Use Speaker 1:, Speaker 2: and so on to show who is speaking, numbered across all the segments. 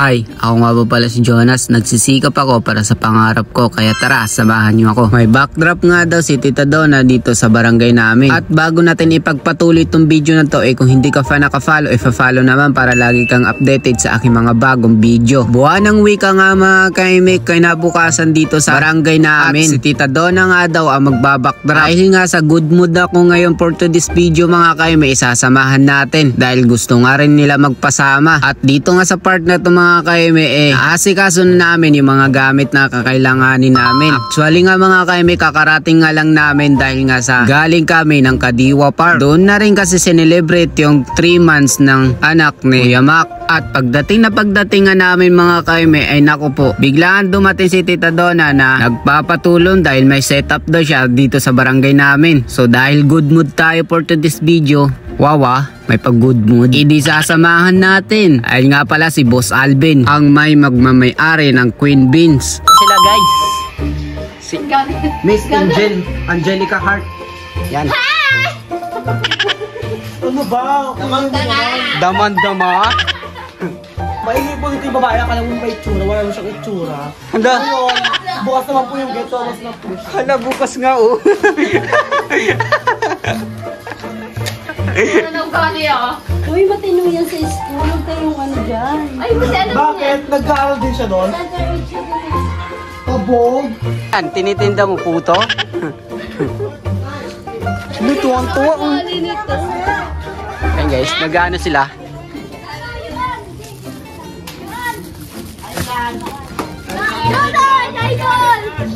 Speaker 1: Hi, ako nga po pala si Jonas. Nagsisikap ako para sa pangarap ko, kaya tara, samahan niyo ako. May backdrop nga daw si Tita Donna dito sa barangay namin. At bago natin ipagpatuloy itong video na to, kung hindi ka pa nakafollow, follow naman para lagi kang updated sa aking mga bagong video. Buwan ng wika nga mga kaimik, kinabukasan dito sa barangay namin. At si Tita Donna nga daw ang magbabackdrop. Dahil nga sa good mood ako ngayon for today's video mga kaimik, isasamahan natin. Dahil gusto nga rin nila magpasama. At dito nga sa part na to mga kaime, naasikaso na namin yung mga gamit na kakailanganin namin. Actually nga mga kaime, kakarating nga lang namin dahil nga sa galing kami ng Kadiwa Park. Doon na rin kasi sinelebrate yung 3 months ng anak ni Kuya Mac. At pagdating nga namin mga kaime, ay naku po, biglaan dumating si Tita Donna na nagpapatulong dahil may setup daw siya dito sa barangay namin. So dahil good mood tayo for today's video, wawa, may pag good mood, hindi sasamahan natin. Ayun nga pala si Boss Alvin, ang may magmamay-ari ng Queen Beans. Sila guys, si Miss Angelica Hart. Yan.
Speaker 2: Ano ba?
Speaker 1: Daman-dama.
Speaker 2: Maihipon ito yung babae, akala mo may itsura, wala mo siyang itsura.
Speaker 1: Handa?
Speaker 2: Ngayon, bukas naman po yung geto, mas na push.
Speaker 1: Hala, bukas nga oh.
Speaker 3: Anong kali ah?
Speaker 4: Uy, matino yan sa school. Huwag kayong ano dyan.
Speaker 3: Ay, kasi ano
Speaker 2: Bakit? Nag-aaral din siya doon? Pabog?
Speaker 1: Yan, tinitinda mo puto? Tuwang-tuwa.
Speaker 4: Kali nito.
Speaker 1: Ayan guys, nag-ano sila?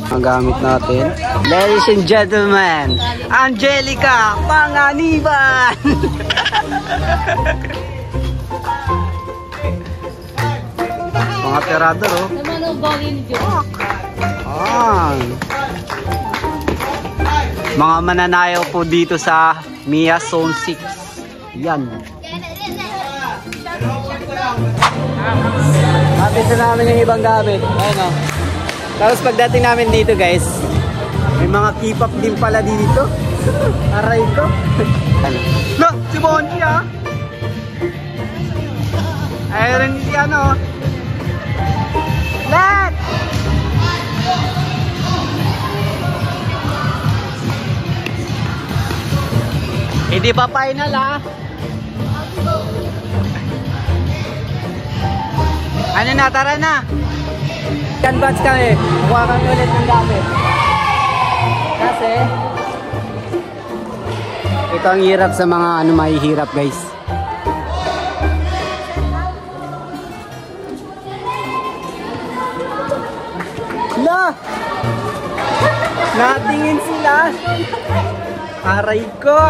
Speaker 1: Ang gamit natin. Ladies and gentlemen, Angelica Panganiban! Mga terador oh.
Speaker 4: Naman ang bali ni Joe.
Speaker 1: Mga mananayaw po dito sa Mia Zone 6. Yan. Kapit na namin yung ibang gamit. Ayun o. Tapos pagdating namin dito guys, may mga keep-up din pala dito. Aray ko. Ano? No! Si Bonji ah! Ayun si ano. Let! Hindi pa final ah. Ano na, tara na. Canvas kami. Kuha kami ulit ng gamit. Kasi ito ang hirap sa mga ano mahihirap guys. La! Natingin sila. Aray ko.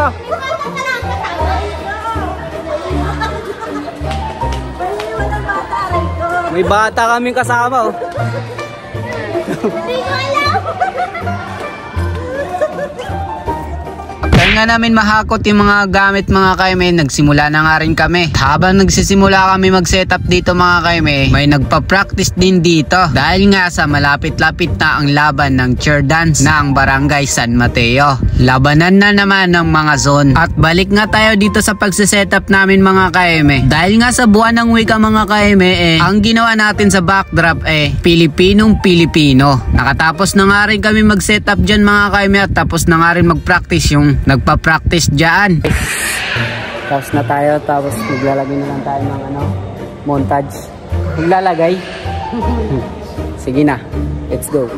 Speaker 1: May bata kaming kasama oh.
Speaker 4: Hindi ko alam.
Speaker 1: Kaya nga namin mahakot yung mga gamit mga kaime, nagsimula na nga rin kami. Habang nagsisimula kami mag-setup dito mga kaime, may nagpa-practice din dito. Dahil nga sa malapit-lapit na ang laban ng cheer dance ng Barangay San Mateo. Labanan na naman ng mga zone. At balik nga tayo dito sa pagsisetup namin mga kaime. Dahil nga sa buwan ng wika mga kaime, ang ginawa natin sa backdrop Pilipinong Pilipino. Nakatapos na nga rin kami mag-setup dyan mga kaime at tapos na nga rin mag-practice yung nagpa-practice dyan. Tapos na tayo, tapos maglalagay na lang tayo ng ano, montage. Maglalagay. Sige na, let's go.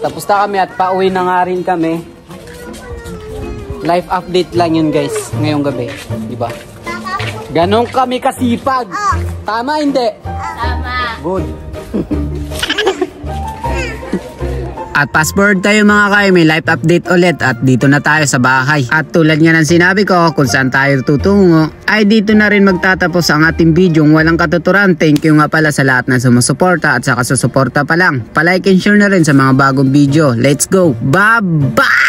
Speaker 1: Tapos na kami at pauwi na nga rin kami. Life update lang yun guys, ngayong gabi, di ba? Ganon kami kasipag. Tama hindi?
Speaker 4: Tama.
Speaker 1: Good. At fast forward tayo mga kay, may life update ulit at dito na tayo sa bahay. At tulad nga ng sinabi ko kung saan tayo tutungo, ay dito na rin magtatapos ang ating video walang katuturan. Thank you nga pala sa lahat na sumusuporta at saka susuporta pa lang. Palike and share na rin sa mga bagong video. Let's go! Bye-bye!